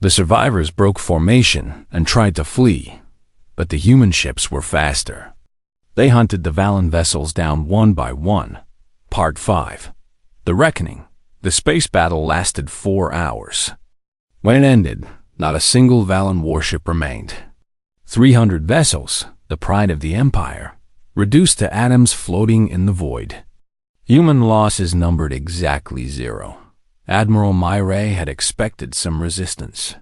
The survivors broke formation and tried to flee, but the human ships were faster. They hunted the Valen vessels down one by one. Part 5. The Reckoning. The space battle lasted 4 hours. When it ended, not a single Valen warship remained. 300 vessels, the pride of the Empire, reduced to atoms floating in the void. Human losses numbered exactly 0. Admiral Myray had expected some resistance.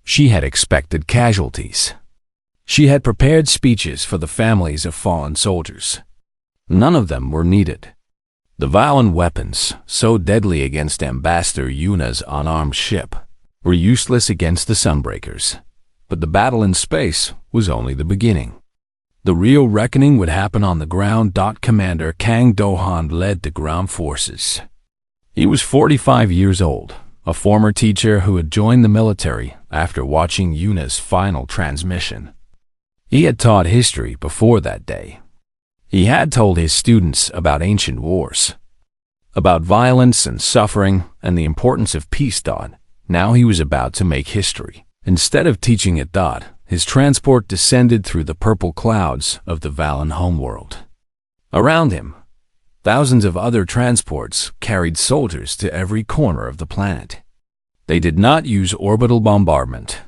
She had expected casualties. She had prepared speeches for the families of fallen soldiers. None of them were needed. The Valen weapons, so deadly against Ambassador Yuna's unarmed ship, were useless against the Sunbreakers. But the battle in space was only the beginning. The real reckoning would happen on the ground. Commander Kang Do-han led the ground forces. He was 45 years old, a former teacher who had joined the military after watching Yuna's final transmission. He had taught history before that day. He had told his students about ancient wars, about violence and suffering and the importance of peace. Now he was about to make history. Instead of teaching it, his transport descended through the purple clouds of the Valen homeworld. Around him, thousands of other transports carried soldiers to every corner of the planet. They did not use orbital bombardment.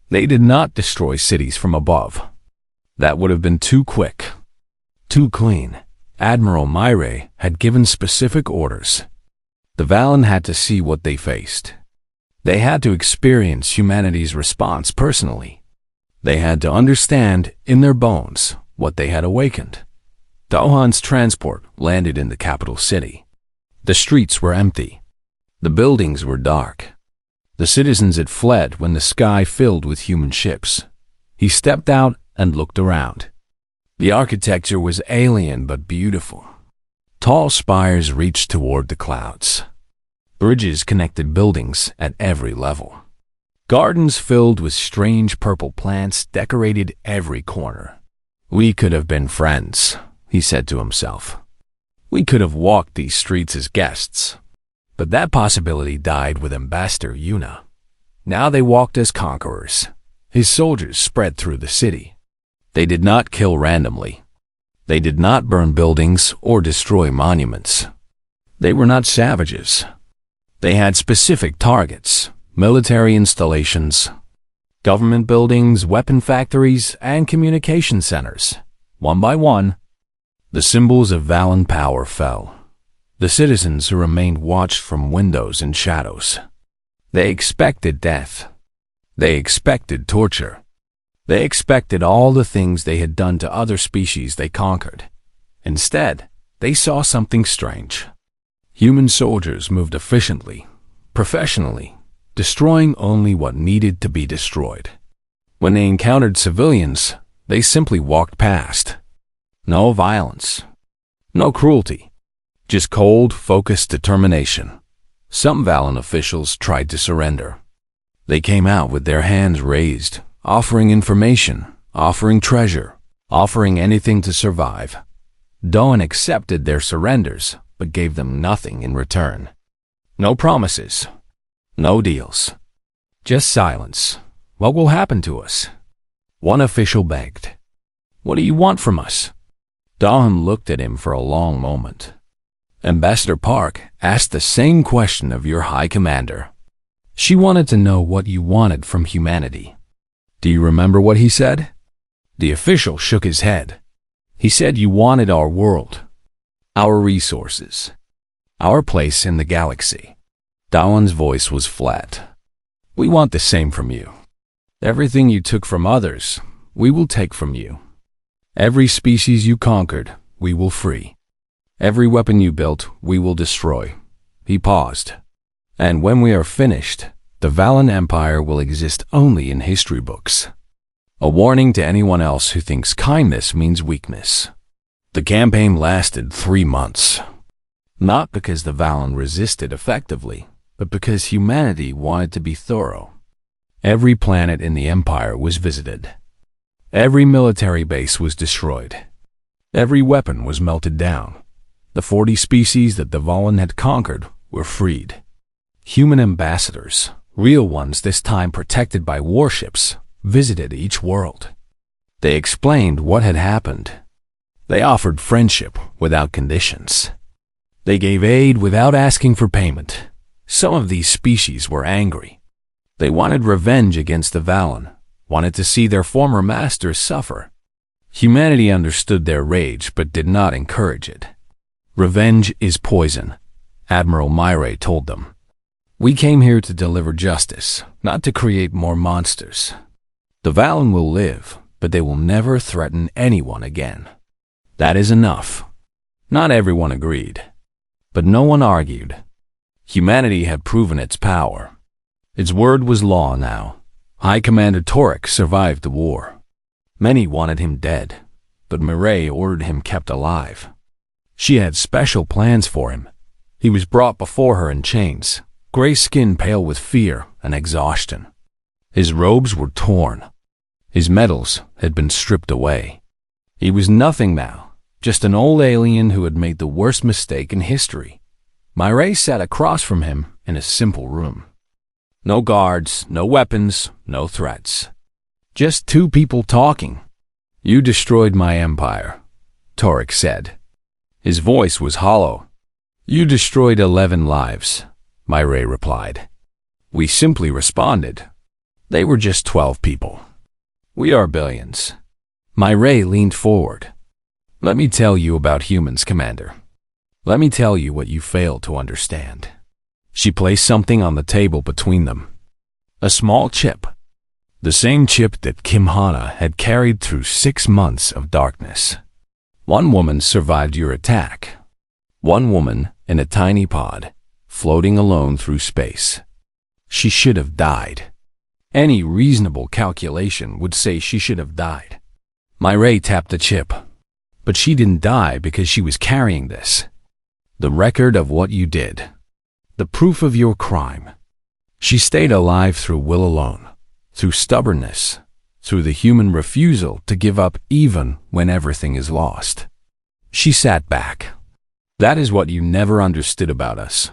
They did not destroy cities from above. That would have been too quick, too clean. Admiral Myray had given specific orders. The Valen had to see what they faced. They had to experience humanity's response personally. They had to understand in their bones what they had awakened. Do-han's transport landed in the capital city. The streets were empty. The buildings were dark. The citizens had fled when the sky filled with human ships. He stepped out and looked around. The architecture was alien but beautiful. Tall spires reached toward the clouds. Bridges connected buildings at every level. Gardens filled with strange purple plants decorated every corner. We could have been friends, he said to himself. We could have walked these streets as guests. But that possibility died with Ambassador Yuna. Now they walked as conquerors. His soldiers spread through the city. They did not kill randomly. They did not burn buildings or destroy monuments. They were not savages. They had specific targets: military installations, government buildings, weapon factories, and communication centers. One by one, the symbols of Valen power fell. The citizens who remained watched from windows and shadows. They expected death. They expected torture. They expected all the things they had done to other species they conquered. Instead, they saw something strange. Human soldiers moved efficiently, professionally, destroying only what needed to be destroyed. When they encountered civilians, they simply walked past. No violence, no cruelty, just cold, focused determination. Some Valen officials tried to surrender. They came out with their hands raised, offering information, offering treasure, offering anything to survive. Do-han accepted their surrenders, but gave them nothing in return. No promises, no deals, just silence. What will happen to us? One official begged. What do you want from us? Do-han looked at him for a long moment. Ambassador Park asked the same question of your High Commander. She wanted to know what you wanted from humanity. Do you remember what he said? The official shook his head. He said you wanted our world, our resources, our place in the galaxy. Do-han's voice was flat. We want the same from you. Everything you took from others, we will take from you. Every species you conquered, we will free. Every weapon you built, we will destroy. He paused. And when we are finished, the Valen Empire will exist only in history books. A warning to anyone else who thinks kindness means weakness. The campaign lasted 3 months. Not because the Valen resisted effectively, but because humanity wanted to be thorough. Every planet in the Empire was visited. Every military base was destroyed. Every weapon was melted down. The 40 species that the Valen had conquered were freed. Human ambassadors, Real ones, this time protected by warships, visited each world. They explained what had happened. They offered friendship without conditions. They gave aid without asking for payment. Some of these species were angry. They wanted revenge against the Valen, wanted to see their former masters suffer. Humanity understood their rage but did not encourage it. Revenge is poison, Admiral Myre told them. We came here to deliver justice, not to create more monsters. The Valen will live, but they will never threaten anyone again. That is enough. Not everyone agreed, but no one argued. Humanity had proven its power. Its word was law now. High Commander Torek survived the war. Many wanted him dead, but Myre ordered him kept alive. She had special plans for him. He was brought before her in chains, gray skin pale with fear and exhaustion. His robes were torn. His medals had been stripped away. He was nothing now, just an old alien who had made the worst mistake in history. Myre sat across from him in a simple room. No guards, no weapons, no threats. Just two people talking. You destroyed my empire, Torek said. His voice was hollow. You destroyed 11 lives, Myre replied. We simply responded. They were just 12 people. We are billions. Myre leaned forward. Let me tell you about humans, Commander. Let me tell you what you failed to understand. She placed something on the table between them. A small chip. The same chip that Kim Hana had carried through 6 months of darkness. One woman survived your attack. One woman in a tiny pod, floating alone through space. She should have died. Any reasonable calculation would say she should have died. Myre tapped the chip. But she didn't die because she was carrying this. The record of what you did. The proof of your crime. She stayed alive through will alone, through stubbornness, through the human refusal to give up even when everything is lost. She sat back. That is what you never understood about us.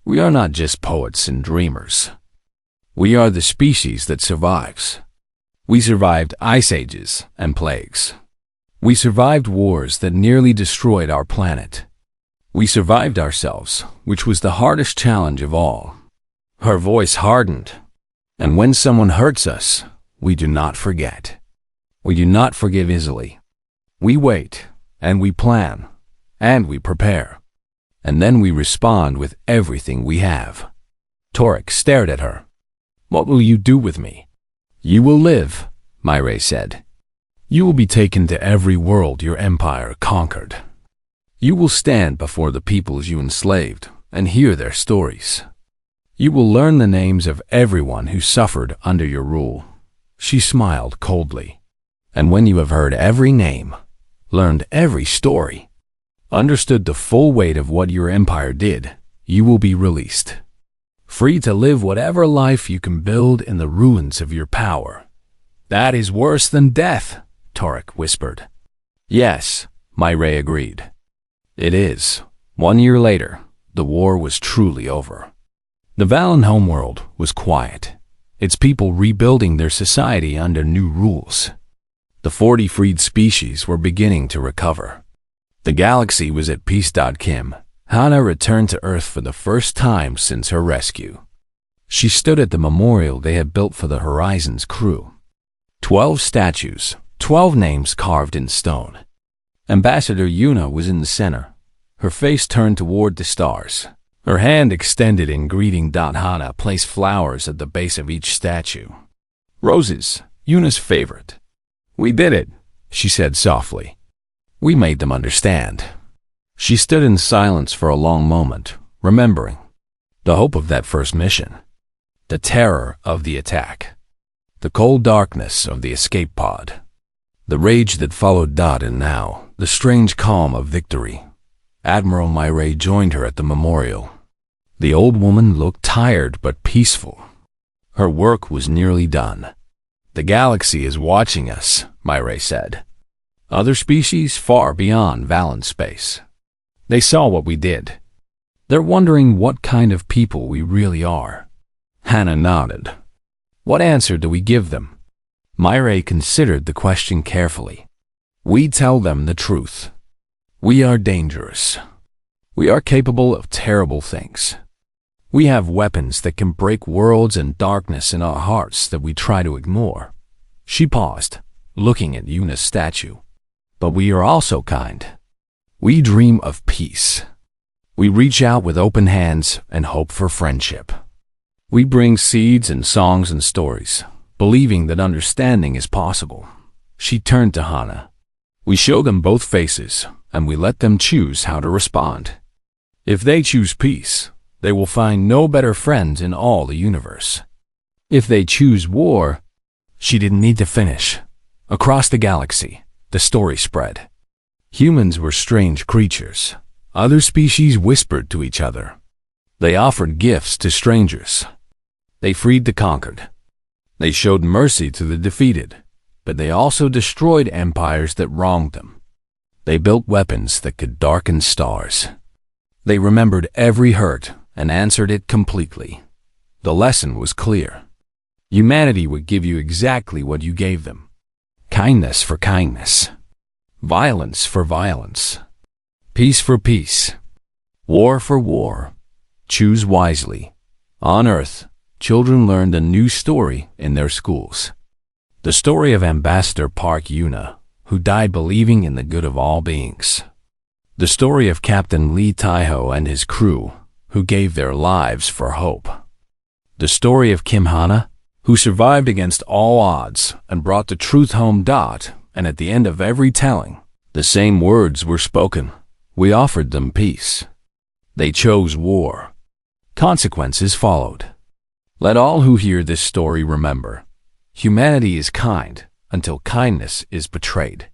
We are not just poets and dreamers. We are the species that survives. We survived ice ages and plagues. We survived wars that nearly destroyed our planet. We survived ourselves, which was the hardest challenge of all. Her voice hardened. And when someone hurts us, we do not forget. We do not forgive easily. We wait, and we plan, and we prepare. And then we respond with everything we have. Torek stared at her. What will you do with me? You will live, Myre said. You will be taken to every world your empire conquered. You will stand before the peoples you enslaved and hear their stories. You will learn the names of everyone who suffered under your rule. She smiled coldly. And when you have heard every name, learned every story, understood the full weight of what your empire did, you will be released. Free to live whatever life you can build in the ruins of your power. That is worse than death, Torek whispered. Yes, Myre agreed. It is. 1 year later, the war was truly over. The Valen homeworld was quiet, its people rebuilding their society under new rules. The 40 freed species were beginning to recover. The galaxy was at peace. Kim Hana returned to Earth for the first time since her rescue. She stood at the memorial they had built for the Horizon's crew. 12 statues, 12 names carved in stone. Ambassador Yuna was in the center, her face turned toward the stars. Her hand extended in greeting. Hana placed flowers at the base of each statue. Roses, Yuna's favorite. We did it, she said softly. We made them understand. She stood in silence for a long moment, remembering the hope of that first mission, the terror of the attack, the cold darkness of the escape pod, the rage that followed. And now, the strange calm of victory. Admiral Myre joined her at the memorial. The old woman looked tired but peaceful. Her work was nearly done. The galaxy is watching us, Myre said. Other species far beyond Valen space. They saw what we did. They're wondering what kind of people we really are. Hannah nodded. What answer do we give them? Myra considered the question carefully. We tell them the truth. We are dangerous. We are capable of terrible things. We have weapons that can break worlds and darkness in our hearts that we try to ignore. She paused, looking at Yuna's statue. But we are also kind. We dream of peace. We reach out with open hands and hope for friendship. We bring seeds and songs and stories, believing that understanding is possible. She turned to Hannah. We show them both faces, and we let them choose how to respond. If they choose peace, they will find no better friends in all the universe. If they choose war, she didn't need to finish. Across the galaxy, the story spread. Humans were strange creatures. Other species whispered to each other. They offered gifts to strangers. They freed the conquered. They showed mercy to the defeated, but they also destroyed empires that wronged them. They built weapons that could darken stars. They remembered every hurt and answered it completely. The lesson was clear. Humanity would give you exactly what you gave them. Kindness for kindness. Violence for violence. Peace for peace. War for war. Choose wisely. On Earth, children learned a new story in their schools. The story of Ambassador Park Yuna, who died believing in the good of all beings. The story of Captain Lee Taiho and his crew, who gave their lives for hope. The story of Kim Hana, who survived against all odds and brought the truth home. And at the end of every telling, the same words were spoken. We offered them peace. They chose war. Consequences followed. Let all who hear this story remember, humanity is kind until kindness is betrayed.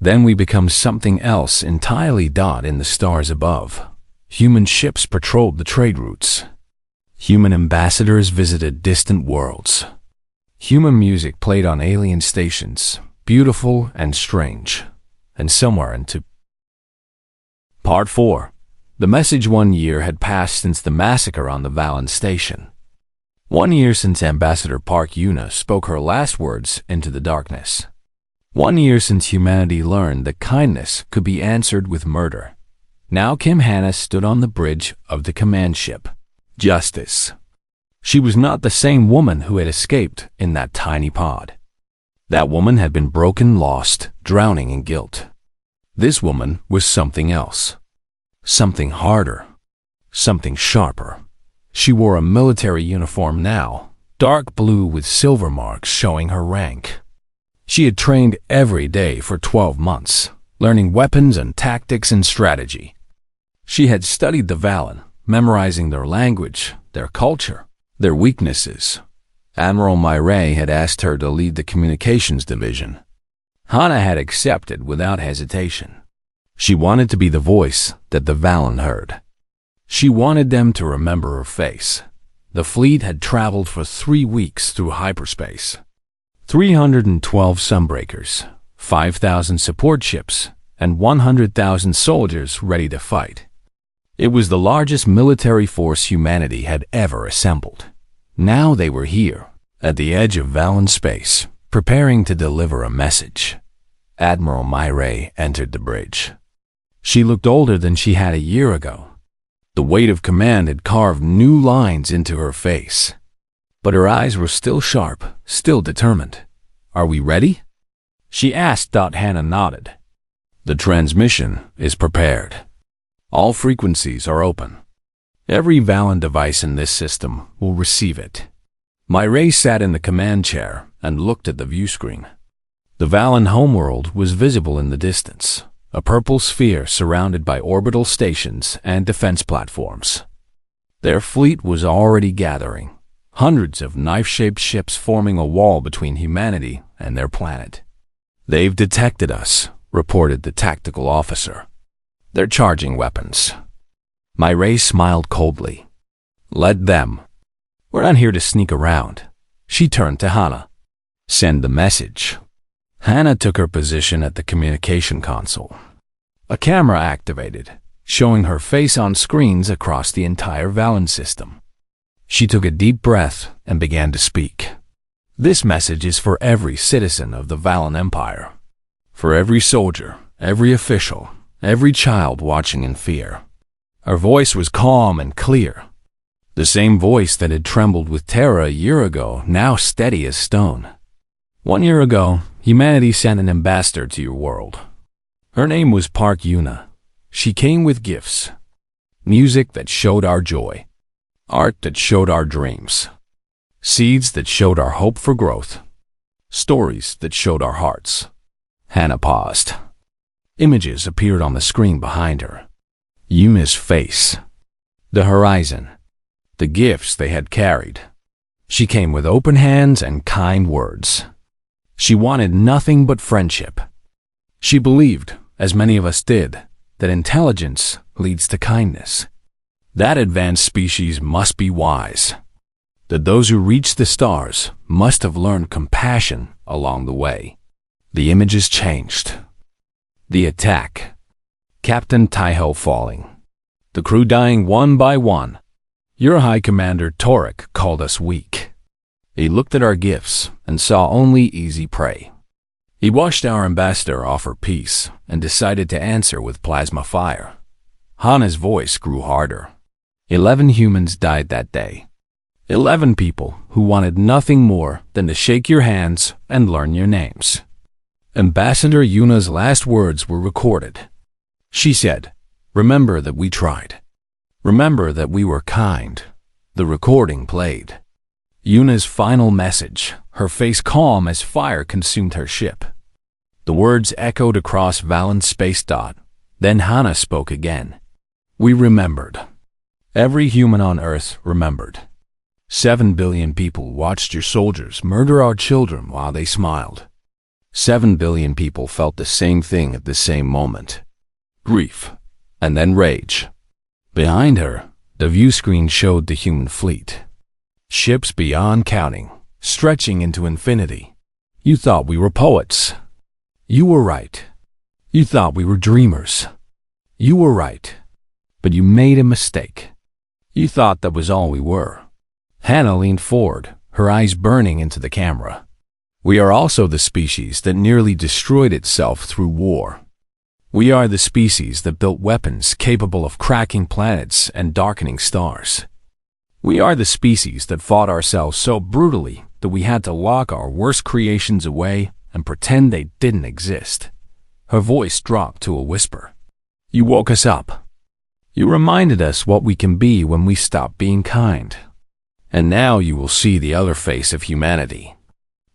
Then we become something else entirely. In the stars above, human ships patrolled the trade routes. Human ambassadors visited distant worlds. Human music played on alien stations, beautiful and strange, and somewhere into Part 4. The message. 1 year had passed since the massacre on the Valen station. 1 year since Ambassador Park Yuna spoke her last words into the darkness. 1 year since humanity learned that kindness could be answered with murder. Now Kim Hannah stood on the bridge of the command ship. Justice. She was not the same woman who had escaped in that tiny pod. That woman had been broken, lost, drowning in guilt. This woman was something else. Something harder. Something sharper. She wore a military uniform now, dark blue with silver marks showing her rank. She had trained every day for 12 months, learning weapons and tactics and strategy. She had studied the Valen, memorizing their language, their culture, their weaknesses. Admiral Myra had asked her to lead the communications division. Hannah had accepted without hesitation. She wanted to be the voice that the Valen heard. She wanted them to remember her face. The fleet had traveled for 3 weeks through hyperspace. 312 sunbreakers, 5,000 support ships, and 100,000 soldiers ready to fight. It was the largest military force humanity had ever assembled. Now they were here, at the edge of Valen space, preparing to deliver a message. Admiral Myra entered the bridge. She looked older than she had a year ago. The weight of command had carved new lines into her face. But her eyes were still sharp, still determined. Are we ready? She asked. Hannah nodded. The transmission is prepared. All frequencies are open. Every Valen device in this system will receive it. Myra sat in the command chair and looked at the view screen. The Valen homeworld was visible in the distance, a purple sphere surrounded by orbital stations and defense platforms. Their fleet was already gathering, hundreds of knife-shaped ships forming a wall between humanity and their planet. They've detected us, reported the tactical officer. They're charging weapons. Myra smiled coldly. Let them. We're not here to sneak around. She turned to Hannah. Send the message. Hannah took her position at the communication console. A camera activated, showing her face on screens across the entire Valen system. She took a deep breath and began to speak. This message is for every citizen of the Valen Empire. For every soldier, every official, every child watching in fear. Her voice was calm and clear. The same voice that had trembled with terror a year ago, now steady as stone. 1 year ago, humanity sent an ambassador to your world. Her name was Park Yuna. She came with gifts. Music that showed our joy. Art that showed our dreams. Seeds that showed our hope for growth. Stories that showed our hearts. Hannah paused. Images appeared on the screen behind her. Yuna's face. The horizon. The gifts they had carried. She came with open hands and kind words. She wanted nothing but friendship. She believed, as many of us did, that intelligence leads to kindness. That advanced species must be wise. That those who reach the stars must have learned compassion along the way. The images changed. The attack. Captain Taiho falling. The crew dying one by one. Your High Commander Torek called us weak. He looked at our gifts and saw only easy prey. He watched our ambassador offer peace and decided to answer with plasma fire. Hana's voice grew harder. 11 humans died that day. 11 people who wanted nothing more than to shake your hands and learn your names. Ambassador Yuna's last words were recorded. She said, "Remember that we tried. Remember that we were kind." The recording played. Yuna's final message, her face calm as fire consumed her ship. The words echoed across Valen's space dot. Then Hana spoke again. We remembered. Every human on Earth remembered. 7 billion people watched your soldiers murder our children while they smiled. 7 billion people felt the same thing at the same moment. Grief, and then rage. Behind her, the view screen showed the human fleet. Ships beyond counting, stretching into infinity. You thought we were poets. You were right. You thought we were dreamers. You were right. But you made a mistake. You thought that was all we were. Hannah leaned forward, her eyes burning into the camera. We are also the species that nearly destroyed itself through war. We are the species that built weapons capable of cracking planets and darkening stars. We are the species that fought ourselves so brutally that we had to lock our worst creations away and pretend they didn't exist. Her voice dropped to a whisper. You woke us up. You reminded us what we can be when we stop being kind. And now you will see the other face of humanity.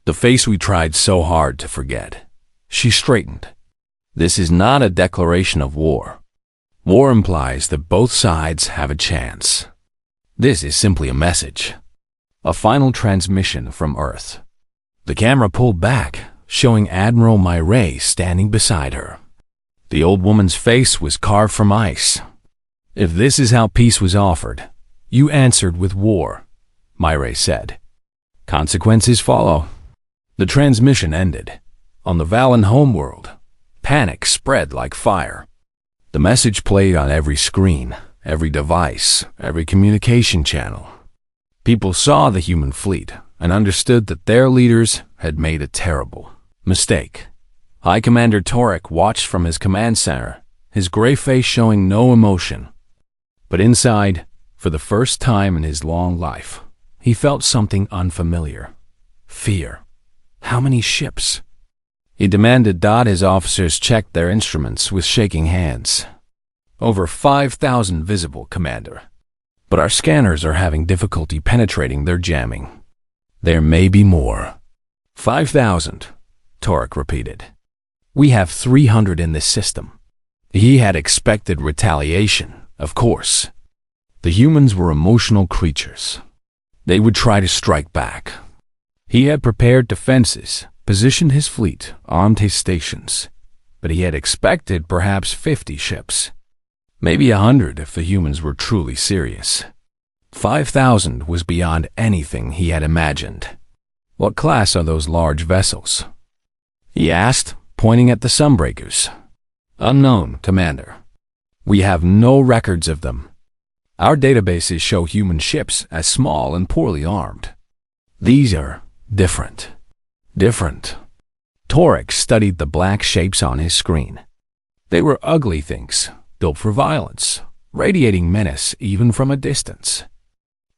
The face we tried so hard to forget. She straightened. This is not a declaration of war. War implies that both sides have a chance. This is simply a message. A final transmission from Earth. The camera pulled back, showing Admiral Myray standing beside her. The old woman's face was carved from ice. If this is how peace was offered, you answered with war, Myray said. Consequences follow. The transmission ended. On the Valen homeworld, panic spread like fire. The message played on every screen, every device, every communication channel. People saw the human fleet and understood that their leaders had made a terrible mistake. High Commander Torek watched from his command center, his gray face showing no emotion. But inside, for the first time in his long life, he felt something unfamiliar. Fear. How many ships? He demanded that his officers check their instruments with shaking hands. Over 5,000 visible, Commander. But our scanners are having difficulty penetrating their jamming. There may be more. 5,000, Torek repeated. We have 300 in this system. He had expected retaliation, of course. The humans were emotional creatures. They would try to strike back. He had prepared defenses, positioned his fleet, armed his stations. But he had expected perhaps 50 ships. Maybe 100 if the humans were truly serious. 5,000 was beyond anything he had imagined. What class are those large vessels? He asked, pointing at the Sunbreakers. Unknown, Commander. We have no records of them. Our databases show human ships as small and poorly armed. These are different. Different. Torek studied the black shapes on his screen. They were ugly things, built for violence, radiating menace even from a distance.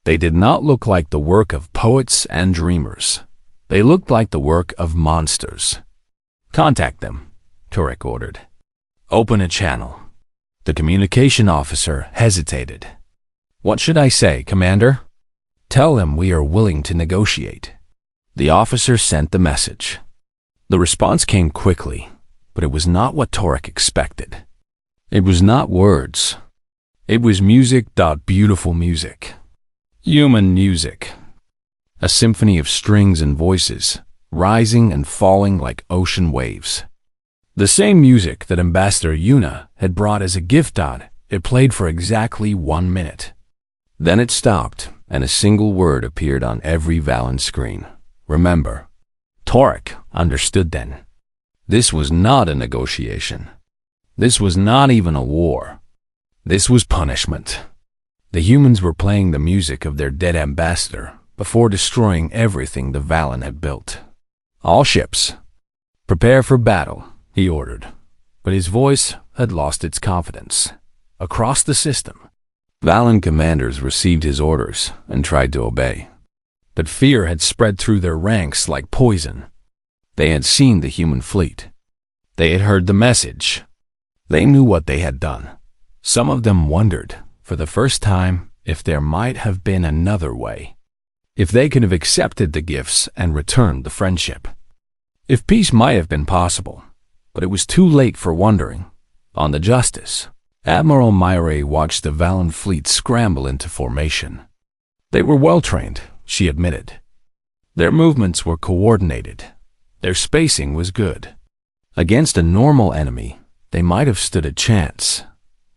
They did not look like the work of poets and dreamers. They looked like the work of monsters. Contact them, Torek ordered. Open a channel. The communication officer hesitated. What should I say, Commander? Tell them we are willing to negotiate. The officer sent the message. The response came quickly, but it was not what Torek expected. It was not words. It was music. Beautiful music. Human music. A symphony of strings and voices, rising and falling like ocean waves. The same music that Ambassador Yuna had brought as a gift. It played for exactly 1 minute. Then it stopped, and a single word appeared on every Valen screen. Remember. Torek understood then. This was not a negotiation. This was not even a war. This was punishment. The humans were playing the music of their dead ambassador before destroying everything the Valen had built. All ships, prepare for battle, he ordered. But his voice had lost its confidence. Across the system, Valen commanders received his orders and tried to obey. But fear had spread through their ranks like poison. They had seen the human fleet. They had heard the message. They knew what they had done. Some of them wondered, for the first time, if there might have been another way. If they could have accepted the gifts and returned the friendship. If peace might have been possible. But it was too late for wondering. On the Justice, Admiral Myre watched the Valen fleet scramble into formation. They were well-trained, she admitted. Their movements were coordinated. Their spacing was good. Against a normal enemy, they might have stood a chance.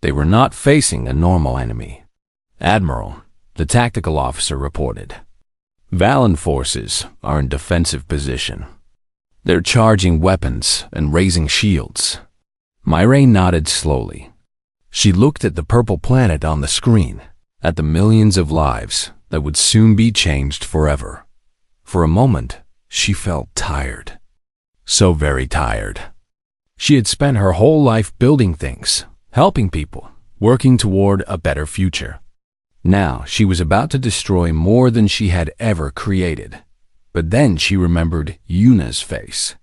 They were not facing a normal enemy. Admiral, the tactical officer reported. Valen forces are in defensive position. They're charging weapons and raising shields. Myre nodded slowly. She looked at the purple planet on the screen, at the millions of lives that would soon be changed forever. For a moment, she felt tired. So very tired. She had spent her whole life building things, helping people, working toward a better future. Now she was about to destroy more than she had ever created. But then she remembered Yuna's face.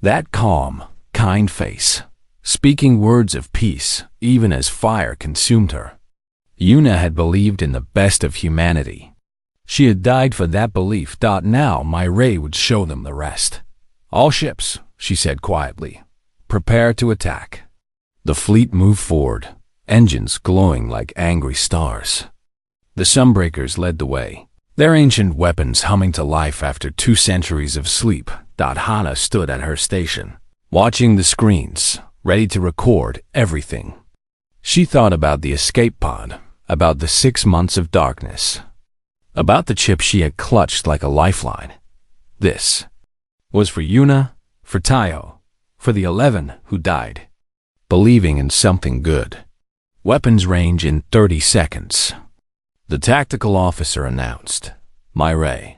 That calm, kind face, speaking words of peace, even as fire consumed her. Yuna had believed in the best of humanity. She had died for that belief. Now Myre would show them the rest. All ships, she said quietly, prepare to attack. The fleet moved forward, engines glowing like angry stars. The Sunbreakers led the way, their ancient weapons humming to life after 2 centuries of sleep. Hana stood at her station, watching the screens, ready to record everything. She thought about the escape pod, about the 6 months of darkness, about the chip she had clutched like a lifeline. This was for Yuna, for Tayo, for the 11 who died, believing in something good. Weapons range in 30 seconds. The tactical officer announced. Myre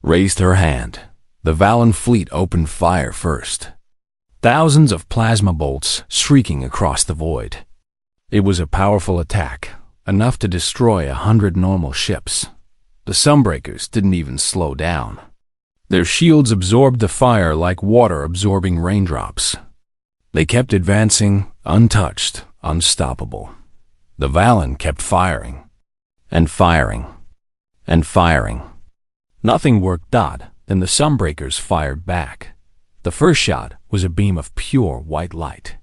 raised her hand. The Valen fleet opened fire first. Thousands of plasma bolts shrieking across the void. It was a powerful attack, enough to destroy 100 normal ships. The Sunbreakers didn't even slow down. Their shields absorbed the fire like water absorbing raindrops. They kept advancing, untouched, unstoppable. The Valen kept firing, and firing, and firing. Nothing worked. Then the Sunbreakers fired back. The first shot was a beam of pure white light.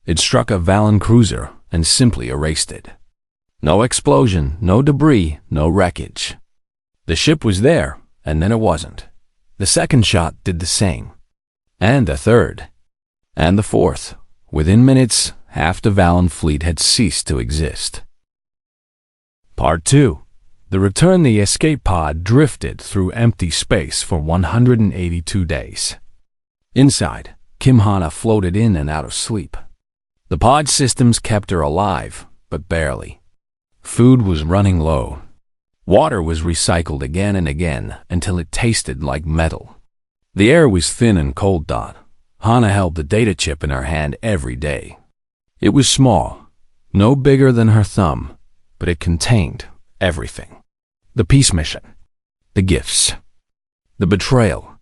It struck a Valen cruiser and simply erased it. No explosion, no debris, no wreckage. The ship was there, and then it wasn't. The second shot did the same. And the third. And the fourth. Within minutes, half the Valen fleet had ceased to exist. Part 2. The return. The escape pod drifted through empty space for 182 days. Inside, Kim Hana floated in and out of sleep. The pod systems kept her alive, but barely. Food was running low. Water was recycled again and again until it tasted like metal. The air was thin and cold. Hana held the data chip in her hand every day. It was small, no bigger than her thumb, but it contained everything. The peace mission, the gifts, the betrayal,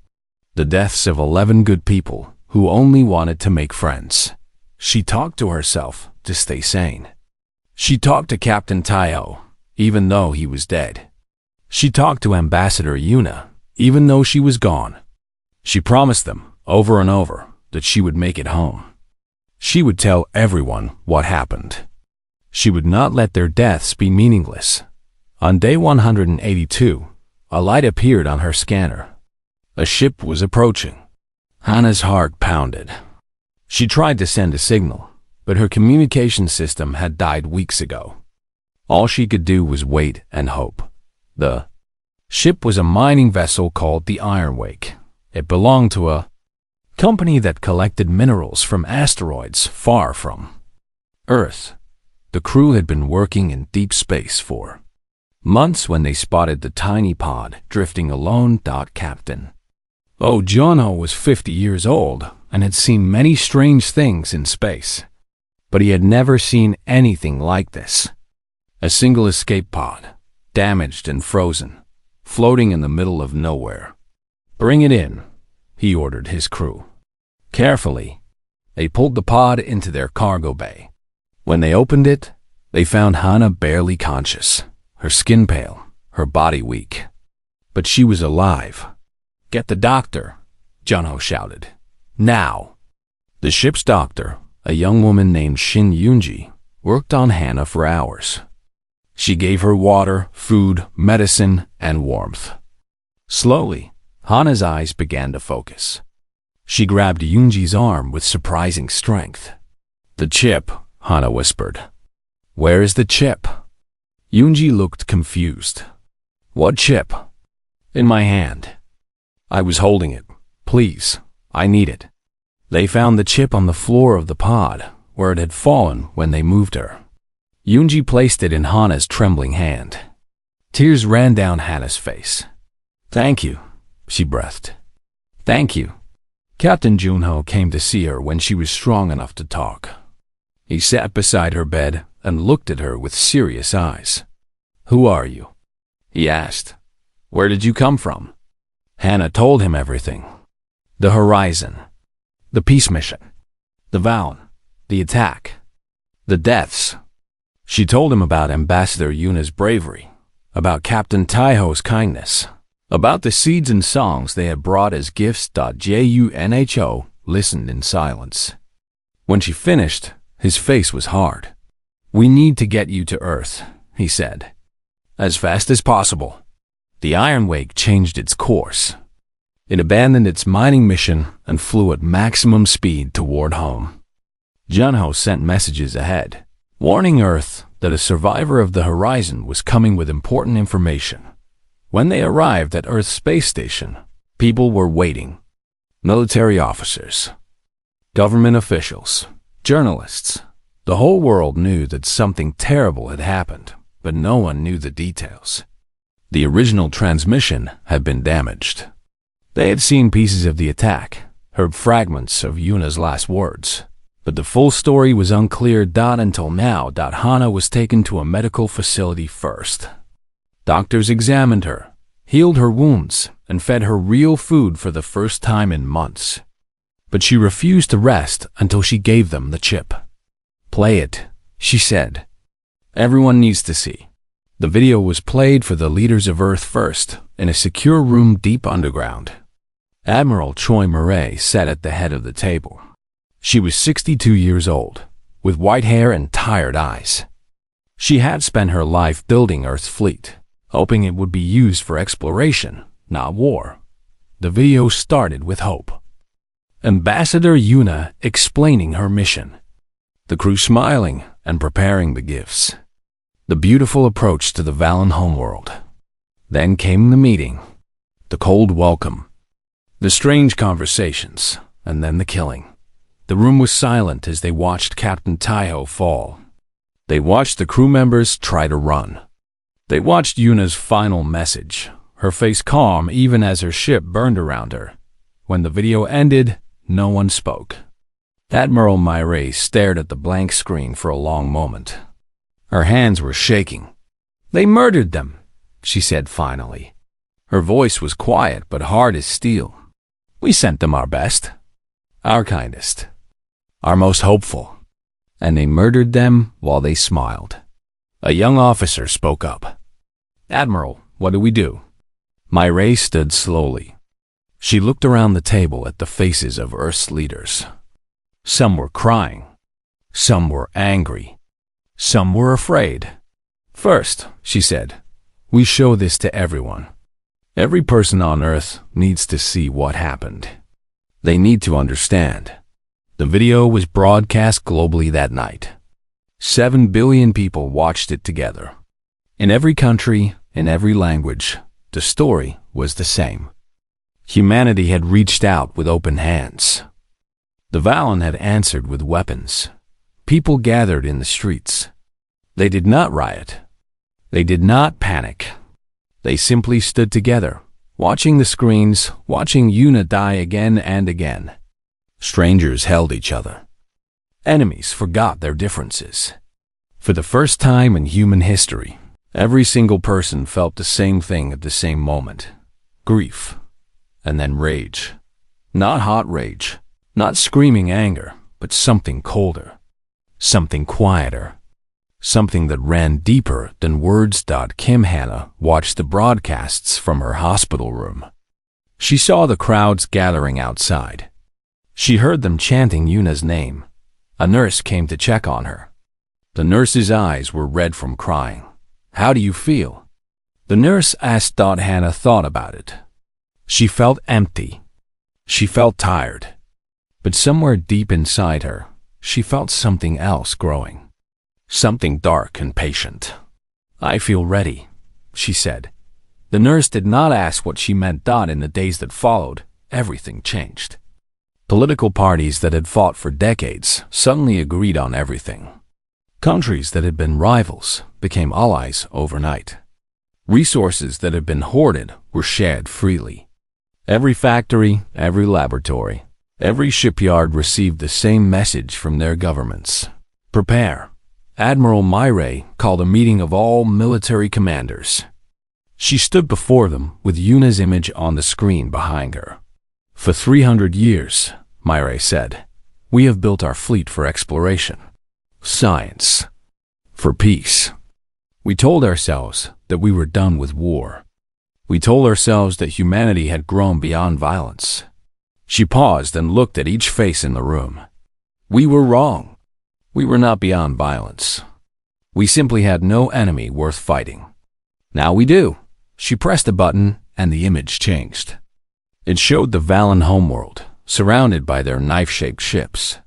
the deaths of 11 good people who only wanted to make friends. She talked to herself to stay sane. She talked to Captain Taiho, even though he was dead. She talked to Ambassador Yuna, even though she was gone. She promised them, over and over, that she would make it home. She would tell everyone what happened. She would not let their deaths be meaningless. On day 182, a light appeared on her scanner. A ship was approaching. Hana's heart pounded. She tried to send a signal, but her communication system had died weeks ago. All she could do was wait and hope. The ship was a mining vessel called the Ironwake. It belonged to a company that collected minerals from asteroids far from Earth. The crew had been working in deep space for months when they spotted the tiny pod drifting alone. Captain Junho was 50 years old and had seen many strange things in space, but he had never seen anything like this. A single escape pod, damaged and frozen, floating in the middle of nowhere. "Bring it in," he ordered his crew. Carefully, they pulled the pod into their cargo bay. When they opened it, they found Hana barely conscious, her skin pale, her body weak. But she was alive. "Get the doctor," Junho shouted. "Now!" The ship's doctor, a young woman named Shin Yunji, worked on Hana for hours. She gave her water, food, medicine, and warmth. Slowly, Hana's eyes began to focus. She grabbed Yunji's arm with surprising strength. "The chip," Hana whispered. "Where is the chip?" Yunji looked confused. "What chip?" "In my hand. I was holding it. Please, I need it." They found the chip on the floor of the pod, where it had fallen when they moved her. Yunji placed it in Hana's trembling hand. Tears ran down Hana's face. "Thank you," she breathed. "Thank you." Captain Junho came to see her when she was strong enough to talk. He sat beside her bed and looked at her with serious eyes. "Who are you?" he asked. "Where did you come from?" Hana told him everything. The horizon, the peace mission, the Valen, the attack, the deaths. She told him about Ambassador Yuna's bravery, about Captain Taiho's kindness, about the seeds and songs they had brought as gifts. Junho listened in silence. When she finished, his face was hard. "We need to get you to Earth," he said. "As fast as possible." The Ironwake changed its course. It abandoned its mining mission and flew at maximum speed toward home. Junho sent messages ahead, warning Earth that a survivor of the horizon was coming with important information. When they arrived at Earth's space station, people were waiting. Military officers, government officials, journalists. The whole world knew that something terrible had happened, but no one knew the details. The original transmission had been damaged. They had seen pieces of the attack, heard fragments of Yuna's last words, but the full story was unclear. Until now, Hana was taken to a medical facility first. Doctors examined her, healed her wounds, and fed her real food for the first time in months. But she refused to rest until she gave them the chip. "Play it," she said. "Everyone needs to see." The video was played for the leaders of Earth first, in a secure room deep underground. Admiral Choi Murray sat at the head of the table. She was 62 years old, with white hair and tired eyes. She had spent her life building Earth's fleet, hoping it would be used for exploration, not war. The video started with hope. Ambassador Yuna explaining her mission. The crew smiling and preparing the gifts. The beautiful approach to the Valen homeworld. Then came the meeting. The cold welcome. The strange conversations, and then the killing. The room was silent as they watched Captain Taiho fall. They watched the crew members try to run. They watched Yuna's final message, her face calm even as her ship burned around her. When the video ended, no one spoke. Admiral Myray stared at the blank screen for a long moment. Her hands were shaking. "They murdered them," she said finally. Her voice was quiet but hard as steel. "We sent them our best, our kindest, our most hopeful, and they murdered them while they smiled." A young officer spoke up. "Admiral, what do we do?" Myray stood slowly. She looked around the table at the faces of Earth's leaders. Some were crying. Some were angry. Some were afraid. "First," she said, "we show this to everyone. Every person on Earth needs to see what happened. They need to understand." The video was broadcast globally that night. 7 billion people watched it together. In every country, in every language, the story was the same. Humanity had reached out with open hands. The Valen had answered with weapons. People gathered in the streets. They did not riot. They did not panic. They simply stood together, watching the screens, watching Yuna die again and again. Strangers held each other. Enemies forgot their differences. For the first time in human history, every single person felt the same thing at the same moment. Grief, and then rage. Not hot rage, not screaming anger, but something colder, something quieter, something that ran deeper than words. Kim Hannah watched the broadcasts from her hospital room. She saw the crowds gathering outside. She heard them chanting Yuna's name. A nurse came to check on her. The nurse's eyes were red from crying. "How do you feel?" The nurse asked. Hannah thought about it. She felt empty. She felt tired. But somewhere deep inside her, she felt something else growing. Something dark and patient. "I feel ready," she said. The nurse did not ask what she meant. In the days that followed, everything changed. Political parties that had fought for decades suddenly agreed on everything. Countries that had been rivals became allies overnight. Resources that had been hoarded were shared freely. Every factory, every laboratory, every shipyard received the same message from their governments. "Prepare." Admiral Myray called a meeting of all military commanders. She stood before them with Yuna's image on the screen behind her. "For 300 years, Myray said, we have built our fleet for exploration, science, for peace. We told ourselves that we were done with war. We told ourselves that humanity had grown beyond violence." She paused and looked at each face in the room. "We were wrong. We were not beyond violence. We simply had no enemy worth fighting. Now we do." She pressed a button and the image changed. It showed the Valen homeworld, surrounded by their knife-shaped ships.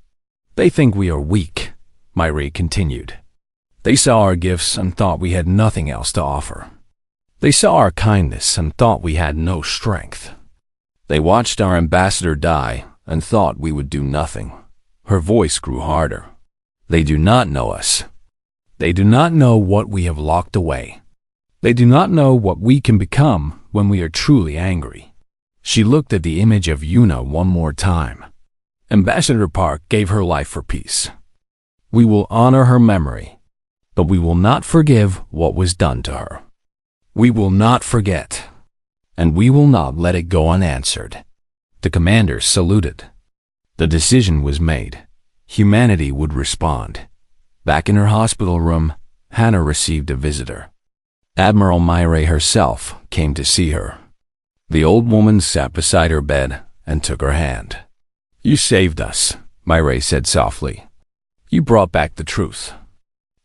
"They think we are weak," Myray continued. "They saw our gifts and thought we had nothing else to offer. They saw our kindness and thought we had no strength. They watched our ambassador die and thought we would do nothing." Her voice grew harder. "They do not know us. They do not know what we have locked away. They do not know what we can become when we are truly angry." She looked at the image of Yuna one more time. Ambassador Park gave her life for peace. We will honor her memory, but we will not forgive what was done to her. We will not forget, and we will not let it go unanswered. The commanders saluted. The decision was made. Humanity would respond. Back in her hospital room, Hannah received a visitor. Admiral Myray herself came to see her. The old woman sat beside her bed and took her hand. "You saved us," Myray said softly. "You brought back the truth.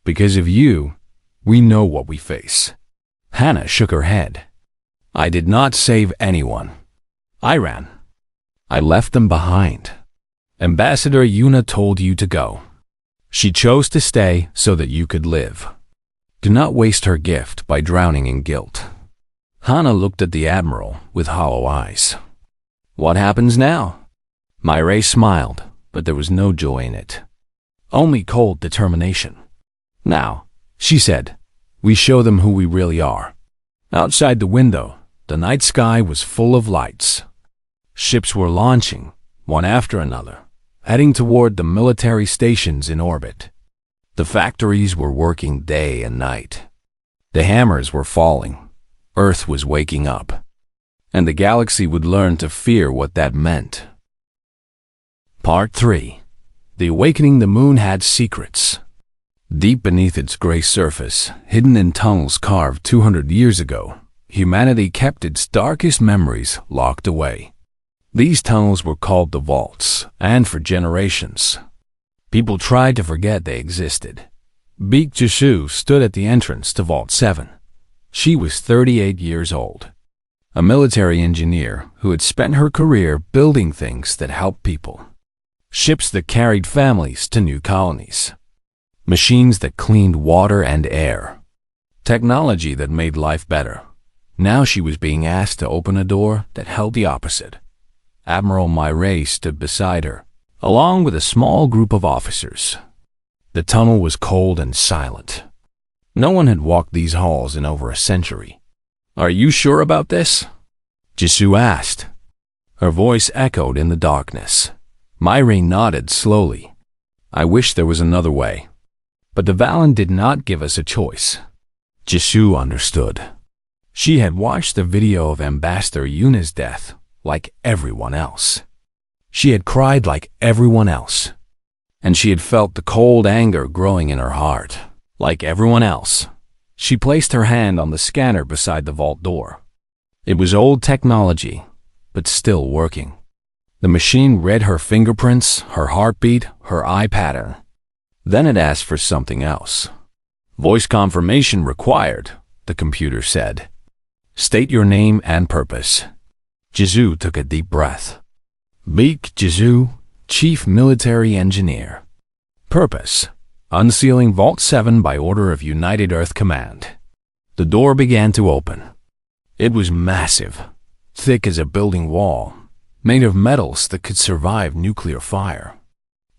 Because of you, we know what we face." Hannah shook her head. "I did not save anyone. I ran. I left them behind. Ambassador Yuna told you to go. She chose to stay so that you could live. Do not waste her gift by drowning in guilt." Hannah looked at the Admiral with hollow eyes. "What happens now?" Myray smiled, but there was no joy in it. Only cold determination. "Now," she said, "we show them who we really are." Outside the window, the night sky was full of lights. Ships were launching, one after another, heading toward the military stations in orbit. The factories were working day and night. The hammers were falling. Earth was waking up. And the galaxy would learn to fear what that meant. Part 3. The Awakening. The moon had secrets. Deep beneath its gray surface, hidden in tunnels carved 200 years ago, humanity kept its darkest memories locked away. These tunnels were called the vaults, and for generations, people tried to forget they existed. Beak Jisoo stood at the entrance to Vault 7. She was 38 years old, a military engineer who had spent her career building things that helped people. Ships that carried families to new colonies. Machines that cleaned water and air. Technology that made life better. Now she was being asked to open a door that held the opposite. Admiral Myray stood beside her, along with a small group of officers. The tunnel was cold and silent. No one had walked these halls in over a century. "Are you sure about this?" Jisoo asked. Her voice echoed in the darkness. Myray nodded slowly. "I wish there was another way. But the Valen did not give us a choice." Jisoo understood. She had watched the video of Ambassador Yuna's death like everyone else. She had cried like everyone else. And she had felt the cold anger growing in her heart, like everyone else. She placed her hand on the scanner beside the vault door. It was old technology, but still working. The machine read her fingerprints, her heartbeat, her eye pattern. Then it asked for something else. "Voice confirmation required," the computer said. "State your name and purpose." Jisoo took a deep breath. Beak Jisoo, Chief Military Engineer. Purpose: unsealing Vault 7 by order of United Earth Command. The door began to open. It was massive, thick as a building wall, made of metals that could survive nuclear fire.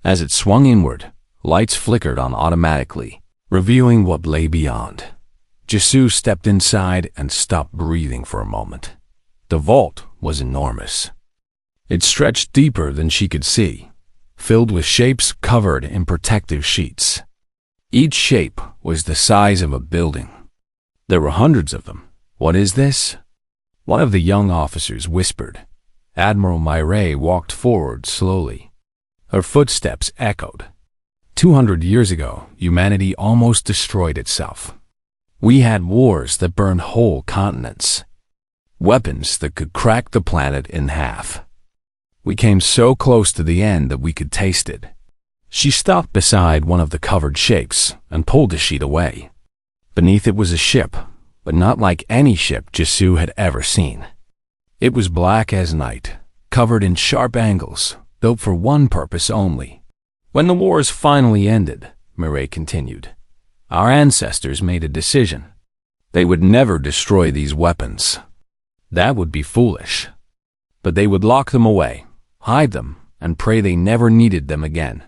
As it swung inward, lights flickered on automatically, revealing what lay beyond. Jisoo stepped inside and stopped breathing for a moment. The vault was enormous. It stretched deeper than she could see, filled with shapes covered in protective sheets. Each shape was the size of a building. There were hundreds of them. "What is this?" One of the young officers whispered. Admiral Myray walked forward slowly. Her footsteps echoed. 200 years ago, humanity almost destroyed itself. We had wars that burned whole continents. Weapons that could crack the planet in half. We came so close to the end that we could taste it. She stopped beside one of the covered shapes and pulled the sheet away. Beneath it was a ship, but not like any ship Jisoo had ever seen. It was black as night, covered in sharp angles, built for one purpose only. "When the wars finally ended," Myray continued, "our ancestors made a decision. They would never destroy these weapons. That would be foolish. But they would lock them away, hide them, and pray they never needed them again."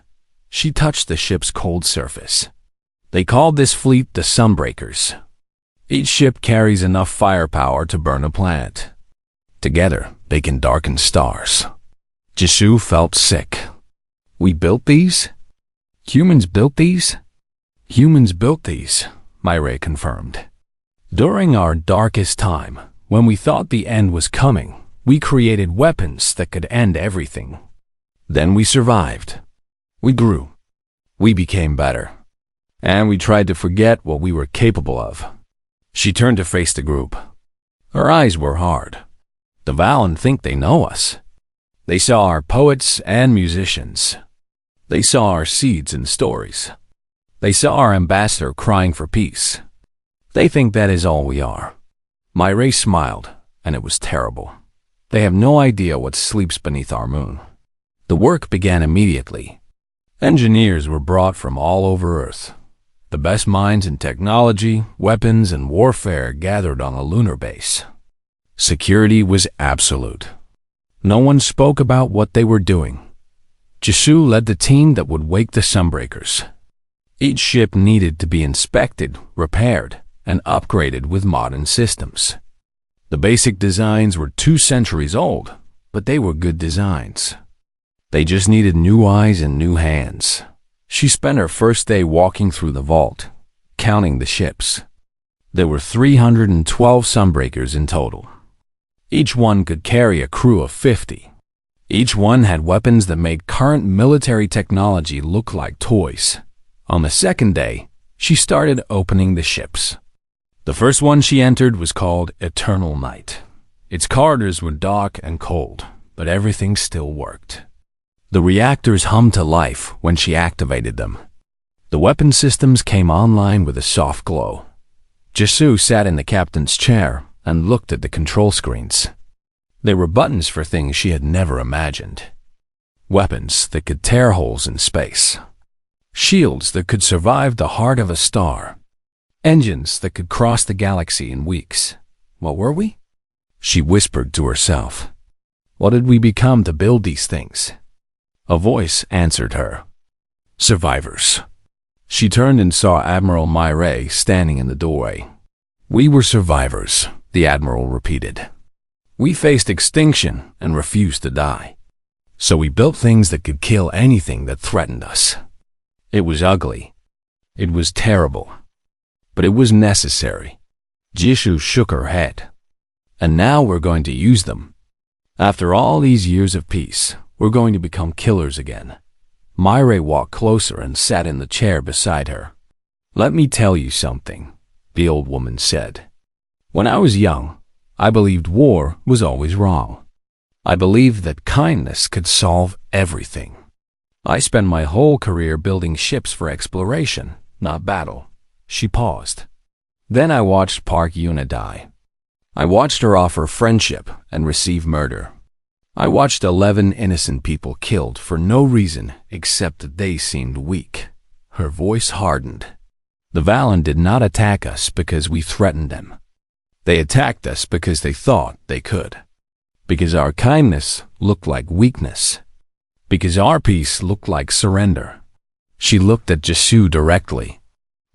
She touched the ship's cold surface. "They called this fleet the Sunbreakers. Each ship carries enough firepower to burn a planet. Together, they can darken stars." Jisoo felt sick. "We built these? Humans built these?" "Humans built these," Myray confirmed. "During our darkest time, when we thought the end was coming, we created weapons that could end everything. Then we survived. We grew. We became better. And we tried to forget what we were capable of." She turned to face the group. Her eyes were hard. "The Valen think they know us. They saw our poets and musicians. They saw our seeds and stories. They saw our ambassador crying for peace. They think that is all we are." Myray smiled, and it was terrible. "They have no idea what sleeps beneath our moon." The work began immediately. Engineers were brought from all over Earth. The best minds in technology, weapons, and warfare gathered on a lunar base. Security was absolute. No one spoke about what they were doing. Jisoo led the team that would wake the Sunbreakers. Each ship needed to be inspected, repaired, and upgraded with modern systems. The basic designs were 2 centuries old, but they were good designs. They just needed new eyes and new hands. She spent her first day walking through the vault, counting the ships. There were 312 sunbreakers in total. Each one could carry a crew of 50. Each one had weapons that made current military technology look like toys. On the second day, she started opening the ships. The first one she entered was called Eternal Night. Its corridors were dark and cold, but everything still worked. The reactors hummed to life when she activated them. The weapon systems came online with a soft glow. Jisoo sat in the captain's chair and looked at the control screens. There were buttons for things she had never imagined. Weapons that could tear holes in space. Shields that could survive the heart of a star. Engines that could cross the galaxy in weeks. What were we? She whispered to herself. What did we become to build these things? A voice answered her. Survivors. She turned and saw Admiral Myray standing in the doorway. We were survivors, the Admiral repeated. We faced extinction and refused to die. So we built things that could kill anything that threatened us. It was ugly. It was terrible. But it was necessary. Jisoo shook her head. And now we're going to use them. After all these years of peace, we're going to become killers again. Myray walked closer and sat in the chair beside her. Let me tell you something, the old woman said. When I was young, I believed war was always wrong. I believed that kindness could solve everything. I spent my whole career building ships for exploration, not battle. She paused. Then I watched Park Yuna die. I watched her offer friendship and receive murder. I watched 11 innocent people killed for no reason except that they seemed weak. Her voice hardened. The Valen did not attack us because we threatened them. They attacked us because they thought they could. Because our kindness looked like weakness. Because our peace looked like surrender. She looked at Jisoo directly.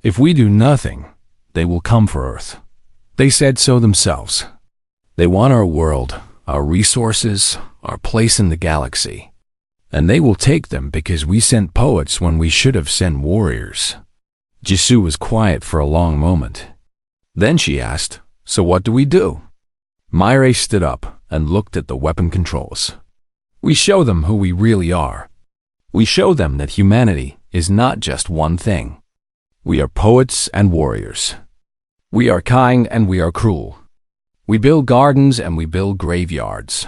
If we do nothing, they will come for Earth. They said so themselves. They want our world, our resources, our place in the galaxy. And they will take them because we sent poets when we should have sent warriors. Jisoo was quiet for a long moment. Then she asked, So what do we do? Myray stood up and looked at the weapon controls. We show them who we really are. We show them that humanity is not just one thing. We are poets and warriors. We are kind and we are cruel. We build gardens and we build graveyards.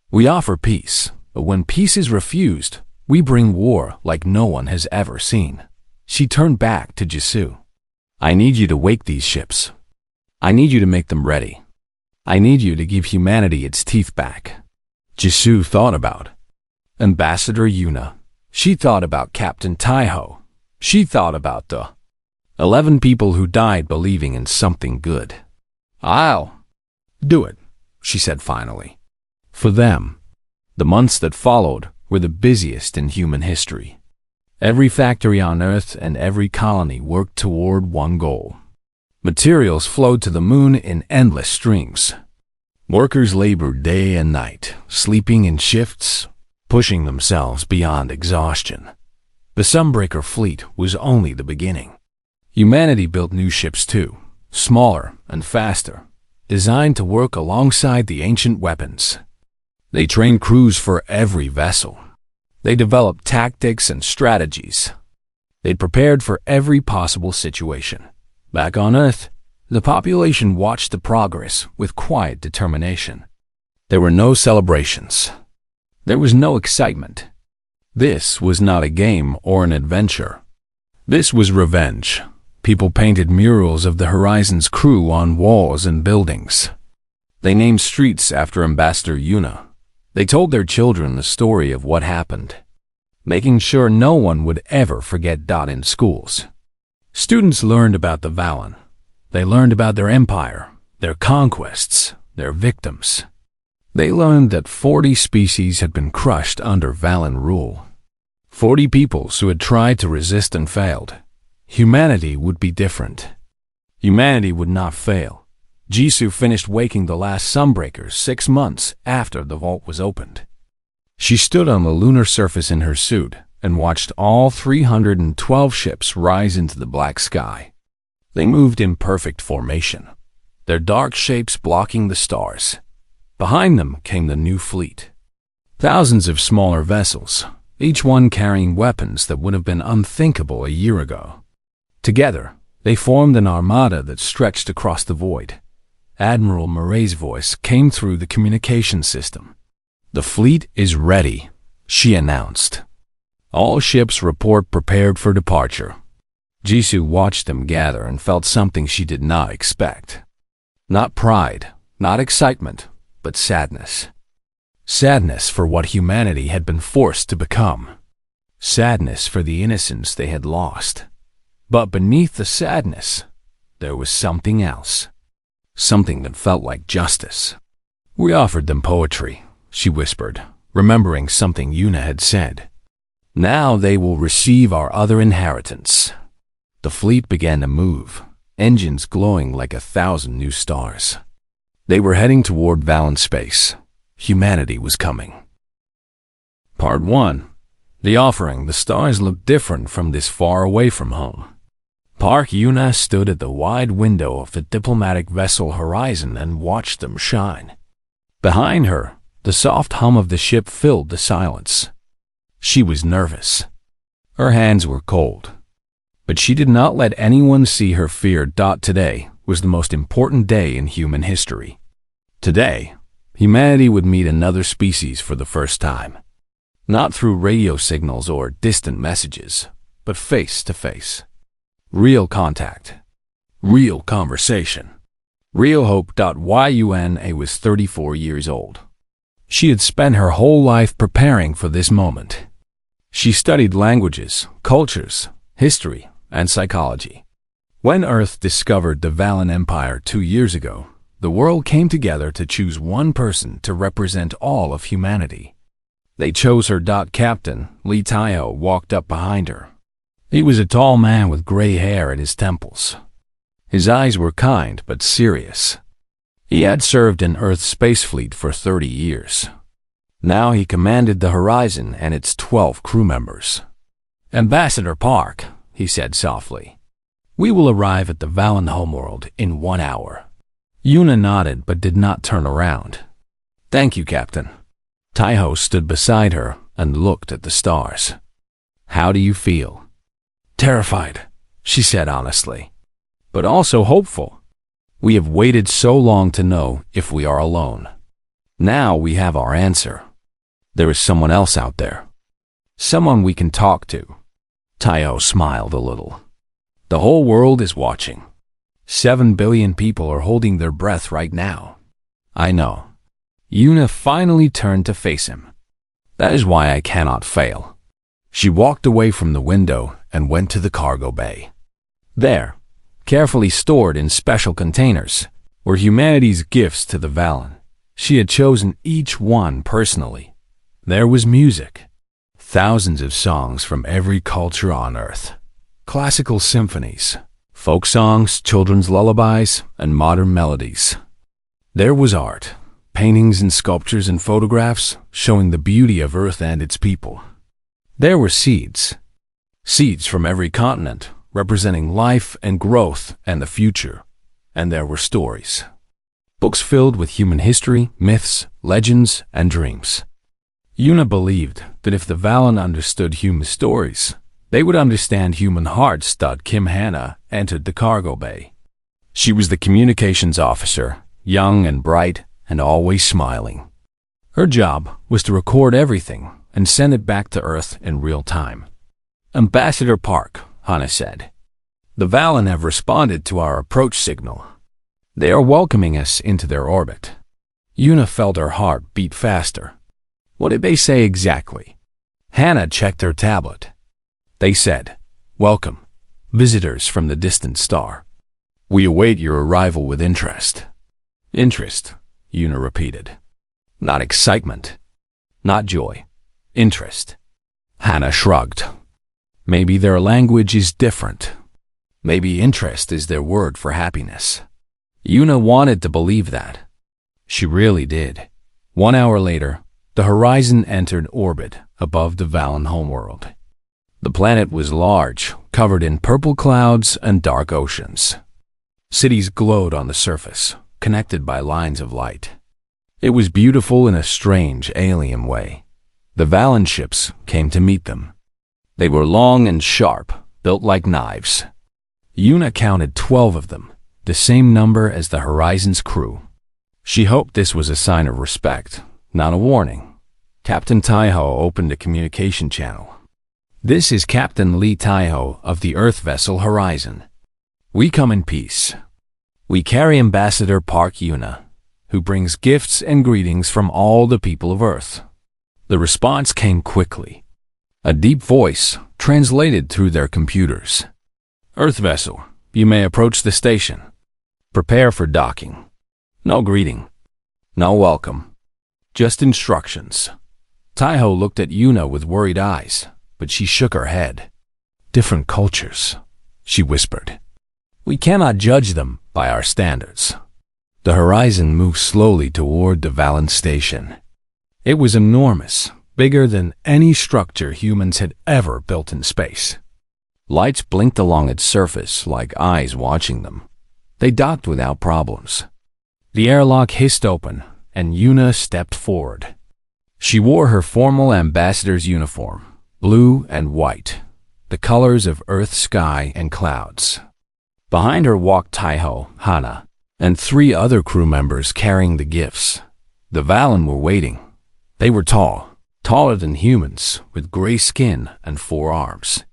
We offer peace, but when peace is refused, we bring war like no one has ever seen. She turned back to Jisoo. I need you to wake these ships. I need you to make them ready. I need you to give humanity its teeth back. Jisoo thought about Ambassador Yuna. She thought about Captain Taiho. She thought about the 11 people who died believing in something good. I'll do it, she said finally. For them, the months that followed were the busiest in human history. Every factory on Earth and every colony worked toward one goal. Materials flowed to the moon in endless streams. Workers labored day and night, sleeping in shifts, pushing themselves beyond exhaustion. The Sunbreaker fleet was only the beginning. Humanity built new ships too, smaller and faster, designed to work alongside the ancient weapons. They trained crews for every vessel. They developed tactics and strategies. They prepared for every possible situation. Back on Earth, the population watched the progress with quiet determination. There were no celebrations. There was no excitement. This was not a game or an adventure. This was revenge. People painted murals of the Horizon's crew on walls and buildings. They named streets after Ambassador Yuna. They told their children the story of what happened, making sure no one would ever forget Dot in schools. Students learned about the Valen. They learned about their empire, their conquests, their victims. They learned that 40 species had been crushed under Valen rule. 40 peoples who had tried to resist and failed. Humanity would be different. Humanity would not fail. Jisoo finished waking the last Sunbreakers 6 months after the vault was opened. She stood on the lunar surface in her suit and watched all 312 ships rise into the black sky. They moved in perfect formation, their dark shapes blocking the stars. Behind them came the new fleet. Thousands of smaller vessels, each one carrying weapons that would have been unthinkable a year ago. Together, they formed an armada that stretched across the void. Admiral Murray's voice came through the communication system. "The fleet is ready," she announced. "All ships report prepared for departure." Jisoo watched them gather and felt something she did not expect. Not pride, not excitement, but sadness. Sadness for what humanity had been forced to become. Sadness for the innocence they had lost. But beneath the sadness, there was something else. Something that felt like justice. "We offered them poetry," she whispered, remembering something Yuna had said. "Now they will receive our other inheritance." The fleet began to move, engines glowing like 1,000 new stars. They were heading toward Valen space. Humanity was coming. Part 1. The offering. The stars looked different from this far away from home. Park Yuna stood at the wide window of the diplomatic vessel horizon and watched them shine. Behind her, the soft hum of the ship filled the silence. She was nervous. Her hands were cold. But she did not let anyone see her fear. Today was the most important day in human history. Today, humanity would meet another species for the first time. Not through radio signals or distant messages, but face to face. Real contact. Real conversation. Real hope. Yuna was 34 years old. She had spent her whole life preparing for this moment. She studied languages, cultures, history, and psychology. When Earth discovered the Valen Empire 2 years ago, the world came together to choose one person to represent all of humanity. They chose her. Captain Lee Taiho walked up behind her. He was a tall man with gray hair at his temples. His eyes were kind but serious. He had served in Earth's space fleet for 30 years. Now he commanded the Horizon and its 12 crew members. "Ambassador Park," he said softly, "we will arrive at the Valen homeworld in 1 hour." Yuna nodded but did not turn around. "Thank you, Captain." Taiho stood beside her and looked at the stars. "How do you feel?" "Terrified," she said honestly, "but also hopeful. We have waited so long to know if we are alone. Now we have our answer. There is someone else out there. Someone we can talk to." Taiho smiled a little. "The whole world is watching. 7 billion people are holding their breath right now." "I know." Yuna finally turned to face him. "That is why I cannot fail." She walked away from the window and went to the cargo bay. There, carefully stored in special containers, were humanity's gifts to the Valen. She had chosen each one personally. There was music. Thousands of songs from every culture on Earth. Classical symphonies, folk songs, children's lullabies, and modern melodies. There was art, paintings and sculptures and photographs showing the beauty of Earth and its people. There were seeds. Seeds from every continent, representing life and growth and the future. And there were stories. Books filled with human history, myths, legends, and dreams. Yuna believed that if the Valen understood human stories, they would understand human hearts. Kim Hannah entered the cargo bay. She was the communications officer, young and bright, and always smiling. Her job was to record everything and send it back to Earth in real time. "Ambassador Park," Hannah said, "the Valen have responded to our approach signal. They are welcoming us into their orbit." Yuna felt her heart beat faster. What did they say exactly? Hannah checked her tablet. They said, "Welcome, visitors from the distant star. We await your arrival with interest." "Interest," Yuna repeated. "Not excitement. Not joy. Interest." Hannah shrugged. "Maybe their language is different." Maybe interest is their word for happiness. Yuna wanted to believe that. She really did. 1 hour later, the Horizon entered orbit above the Valen homeworld. The planet was large, covered in purple clouds and dark oceans. Cities glowed on the surface, connected by lines of light. It was beautiful in a strange, alien way. The Valen ships came to meet them. They were long and sharp, built like knives. Yuna counted 12 of them, the same number as the Horizon's crew. She hoped this was a sign of respect, not a warning. Captain Taiho opened a communication channel. "This is Captain Lee Taiho of the Earth vessel Horizon. We come in peace. We carry Ambassador Park Yuna, who brings gifts and greetings from all the people of Earth." The response came quickly. A deep voice translated through their computers. "Earth vessel, you may approach the station. Prepare for docking. No greeting. No welcome. Just instructions." Taiho looked at Yuna with worried eyes, but she shook her head. "Different cultures," she whispered. "We cannot judge them by our standards." The Horizon moved slowly toward the Valen station. It was enormous, bigger than any structure humans had ever built in space. Lights blinked along its surface like eyes watching them. They docked without problems. The airlock hissed open, and Yuna stepped forward. She wore her formal ambassador's uniform, blue and white, the colors of earth, sky, and clouds. Behind her walked Taiho, Hana, and 3 other crew members carrying the gifts. The Valen were waiting. They were tall, taller than humans, with gray skin and 4 arms.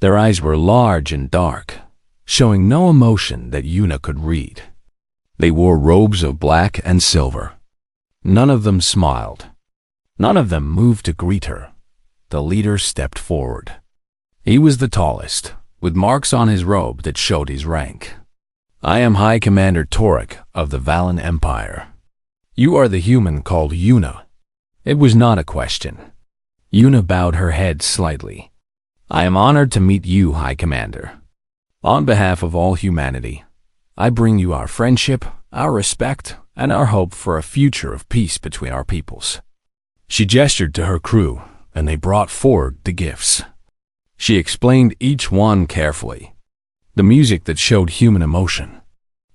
Their eyes were large and dark, showing no emotion that Yuna could read. They wore robes of black and silver. None of them smiled. None of them moved to greet her. The leader stepped forward. He was the tallest, with marks on his robe that showed his rank. "I am High Commander Torek of the Valen Empire. You are the human called Yuna." It was not a question. Yuna bowed her head slightly. "I am honored to meet you, High Commander. On behalf of all humanity, I bring you our friendship, our respect, and our hope for a future of peace between our peoples." She gestured to her crew, and they brought forward the gifts. She explained each one carefully. The music that showed human emotion.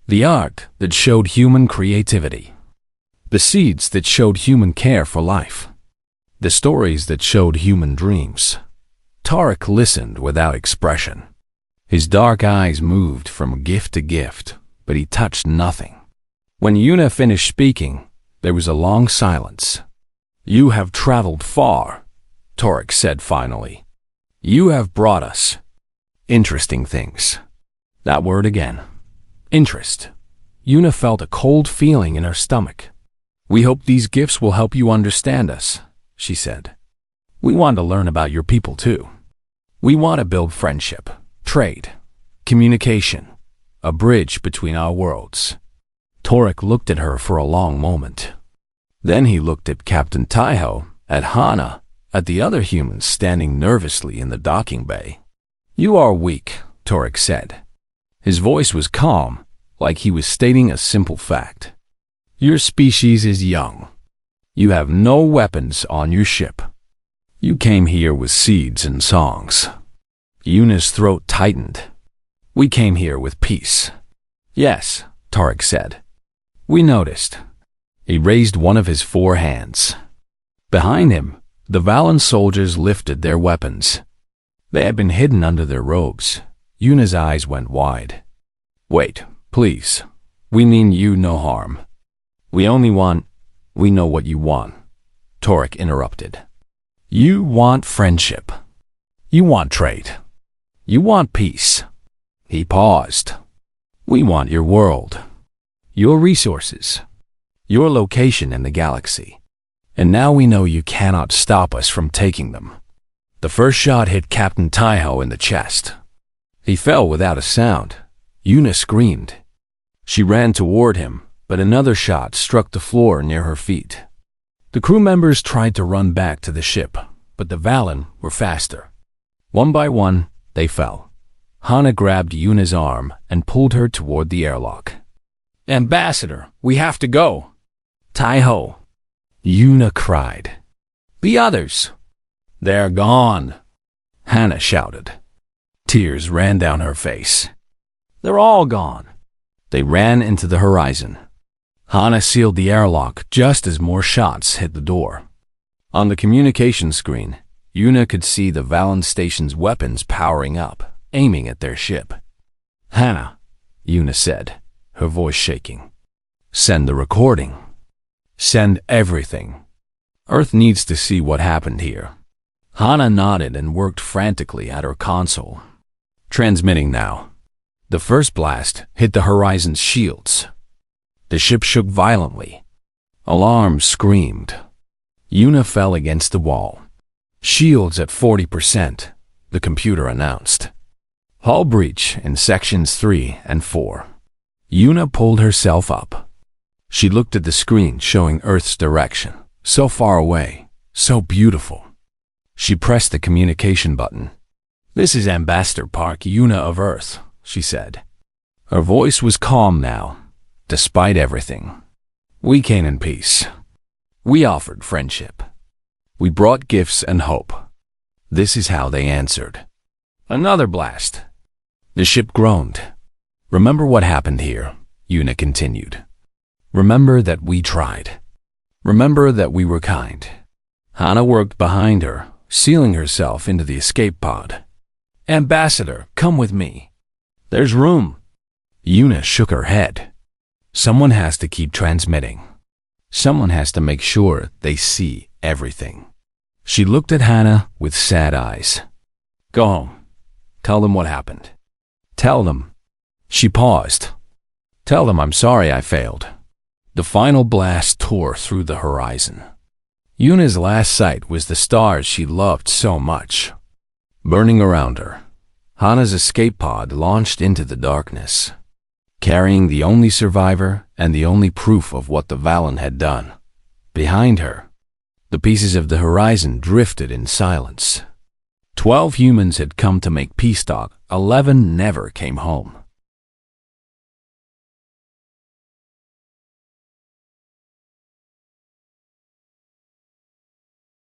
The art that showed human creativity. The seeds that showed human care for life. The stories that showed human dreams. Tarek listened without expression. His dark eyes moved from gift to gift, but he touched nothing. When Yuna finished speaking, there was a long silence. "You have traveled far," Torek said finally. "You have brought us interesting things." That word again. Interest. Yuna felt a cold feeling in her stomach. "We hope these gifts will help you understand us," she said. "We want to learn about your people too. We want to build friendship, trade, communication, a bridge between our worlds." Torek looked at her for a long moment. Then he looked at Captain Taiho, at Hana, at the other humans standing nervously in the docking bay. "You are weak," Torek said. His voice was calm, like he was stating a simple fact. "Your species is young. You have no weapons on your ship. You came here with seeds and songs." Yuna's throat tightened. "We came here with peace." "Yes," Tarek said. "We noticed." He raised one of his 4 hands. Behind him, the Valen soldiers lifted their weapons. They had been hidden under their robes. Yuna's eyes went wide. "Wait, please. We mean you no harm. We know what you want," Torek interrupted. "You want friendship. You want trade. You want peace." He paused. "We want your world, your resources, your location in the galaxy. And now we know you cannot stop us from taking them." The first shot hit Captain Taiho in the chest. He fell without a sound. Yuna screamed. She ran toward him, but another shot struck the floor near her feet. The crew members tried to run back to the ship, but the Valen were faster. One by one, they fell. Hana grabbed Yuna's arm and pulled her toward the airlock. Ambassador, we have to go. Tai-ho, Yuna cried. The others. They're gone, Hana shouted. Tears ran down her face. They're all gone. They ran into the horizon. Hana sealed the airlock just as more shots hit the door. On the communication screen, Yuna could see the Valen Station's weapons powering up, aiming at their ship. Hana, Yuna said, her voice shaking. Send the recording. Send everything. Earth needs to see what happened here. Hana nodded and worked frantically at her console. Transmitting now. The first blast hit the horizon's shields. The ship shook violently. Alarms screamed. Yuna fell against the wall. Shields at 40%, the computer announced. Hull breach in sections 3 and 4. Yuna pulled herself up. She looked at the screen showing Earth's direction, so far away, so beautiful. She pressed the communication button. This is Ambassador Park Yuna of Earth, she said. Her voice was calm now, despite everything. We came in peace. We offered friendship. We brought gifts and hope. This is how they answered. Another blast. The ship groaned. Remember what happened here, Yuna continued. Remember that we tried. Remember that we were kind. Hana worked behind her, sealing herself into the escape pod. Ambassador, come with me. There's room. Yuna shook her head. Someone has to keep transmitting. Someone has to make sure they see everything. She looked at Hana with sad eyes. Go home. Tell them what happened. Tell them. She paused. Tell them I'm sorry I failed. The final blast tore through the horizon. Yuna's last sight was the stars she loved so much. Burning around her, Hana's escape pod launched into the darkness, carrying the only survivor and the only proof of what the Valen had done. Behind her, the pieces of the horizon drifted in silence. 12 humans had come to make peace talk. 11 never came home.